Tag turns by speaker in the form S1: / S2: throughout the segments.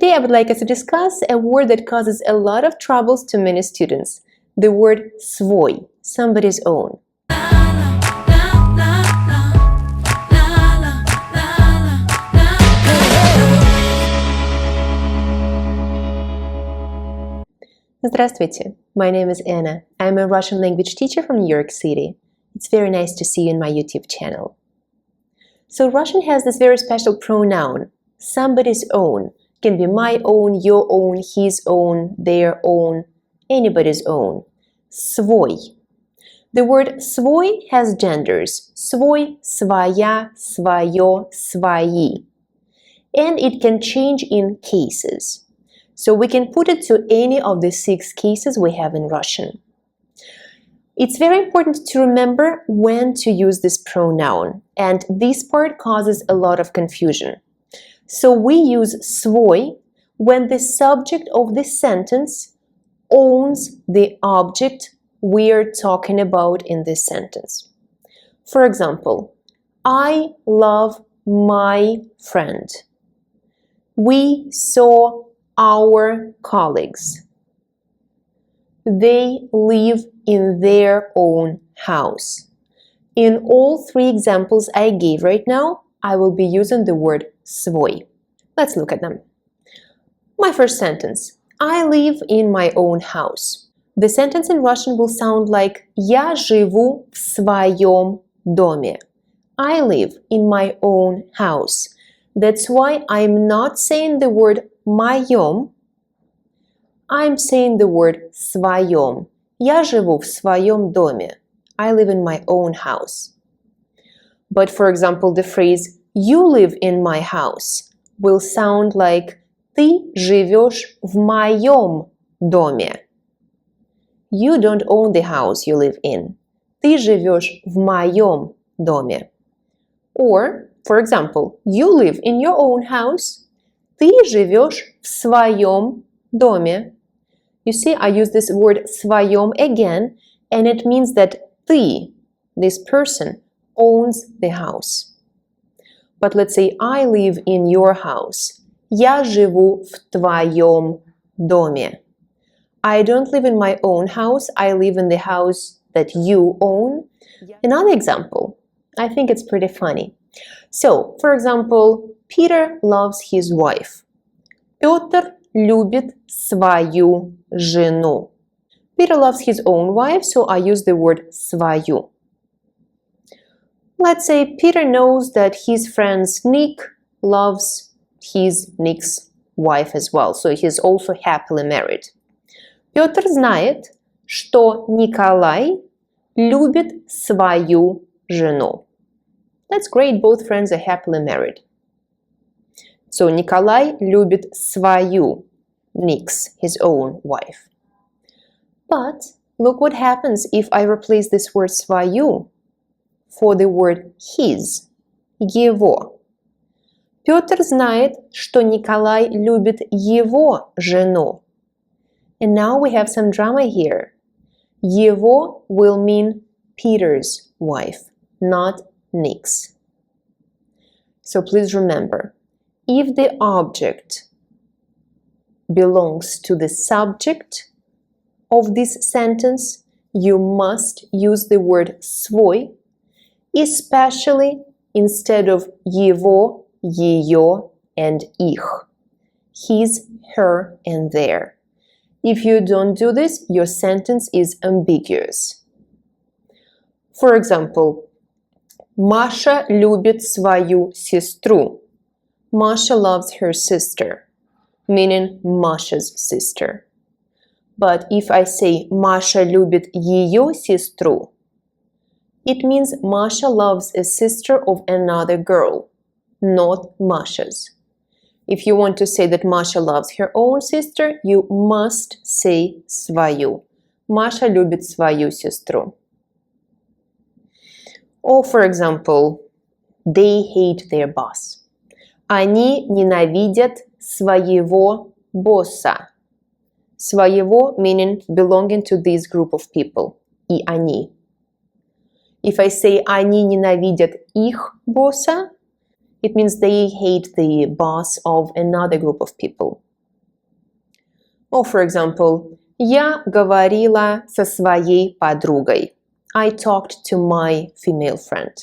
S1: Today I would like us to discuss a word that causes a lot of troubles to many students. The word svoy, somebody's own. Здравствуйте, my name is Anna. I'm a Russian language teacher from New York City. It's very nice to see you in my YouTube channel. So Russian has this very special pronoun, somebody's own. It can be my own, your own, his own, their own, anybody's own. Svoy. The word svoy has genders. Svoy, svoya, svoyo, svoyi. And it can change in cases. So we can put it to any of the 6 cases we have in Russian. It's very important to remember when to use this pronoun, and this part causes a lot of confusion. So we use svoy when the subject of the sentence owns the object we're talking about in this sentence. For example, I love my friend. We saw our colleagues. They live in their own house. In all 3 examples I gave right now, I will be using the word svoy. Let's look at them. My first sentence. I live in my own house. The sentence in Russian will sound like Я живу в своем доме. I live in my own house. That's why I'm not saying the word моем. I'm saying the word своем. Я живу в своем доме. I live in my own house. But for example, the phrase you live in my house will sound like ты живешь в моем доме. You don't own the house you live in. Ты живешь в моем доме. Or, for example, you live in your own house. Ты живешь в своем доме. You see, I use this word своем again, and it means that ты, this person, owns the house. But let's say I live in your house. Я живу в твоем доме. I don't live in my own house. I live in the house that you own. Another example. I think it's pretty funny. So, for example, Peter loves his wife. Петр любит свою жену. Peter loves his own wife, so I use the word свою. Let's say Peter knows that his friend Nick loves Nick's wife as well, so he's also happily married. Петр знает, что Николай любит свою жену. That's great, both friends are happily married. So Николай любит свою, Nick's, his own wife. But look what happens if I replace this word свою for the word his, его. Петр знает, что Николай любит его жену. And now we have some drama here. Его will mean Peter's wife, not Nick's. So please remember, if the object belongs to the subject of this sentence, you must use the word svoy, especially instead of его, ее, and их, his, her, and their. If you don't do this, your sentence is ambiguous. For example, Маша любит свою сестру. Masha loves her sister, meaning Masha's sister. But if I say Маша любит ее сестру, it means Masha loves a sister of another girl, not Masha's. If you want to say that Masha loves her own sister, you must say свою. Маша любит свою сестру. Or, for example, they hate their boss. Они ненавидят своего босса. Своего meaning belonging to this group of people. И они. If I say они ненавидят их босса, it means they hate the boss of another group of people. Or for example, я говорила со своей подругой. I talked to my female friend.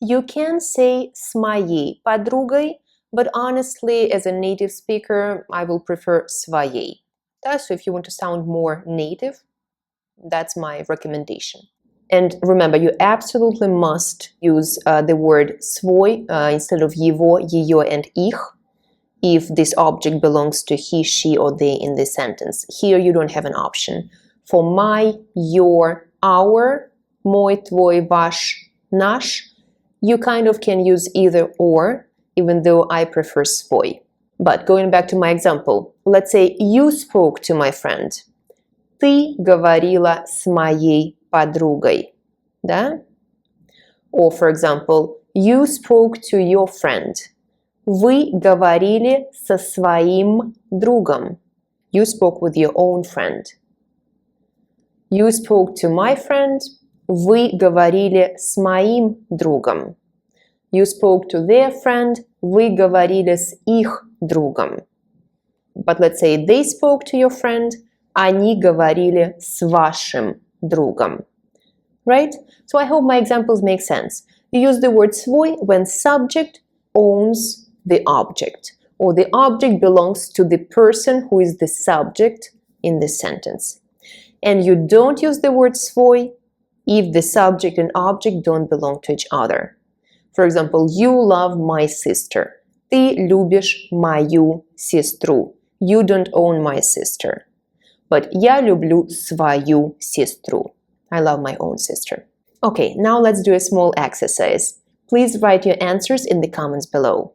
S1: You can say с моей подругой, but honestly, as a native speaker, I will prefer своей. So if you want to sound more native, that's my recommendation. And remember, you absolutely must use the word svoy instead of его, ее, and их if this object belongs to he, she, or they in this sentence. Here you don't have an option. For my, your, our, мой, твой, ваш, наш, you kind of can use either or, even though I prefer svoy. But going back to my example, let's say you spoke to my friend. Ты говорила с моей подругой. Да? Or, for example, you spoke to your friend. Вы говорили со своим другом. You spoke with your own friend. You spoke to my friend. Вы говорили с моим другом. You spoke to their friend. Вы говорили с их другом. But let's say they spoke to your friend. Они говорили с вашим другом. Right? So I hope my examples make sense. You use the word svoy when subject owns the object, or the object belongs to the person who is the subject in this sentence. And you don't use the word svoy if the subject and object don't belong to each other. For example, you love my sister. Ты любишь мою сестру. You don't own my sister. But я люблю свою сестру. I love my own sister. Okay, now let's do a small exercise. Please write your answers in the comments below.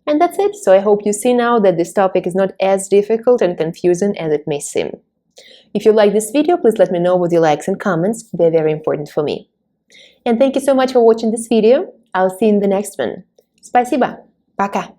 S1: And that's it. So I hope you see now that this topic is not as difficult and confusing as it may seem. If you like this video, please let me know with your likes and comments. They're very important for me. And thank you so much for watching this video. I'll see you in the next one. Спасибо. Пока.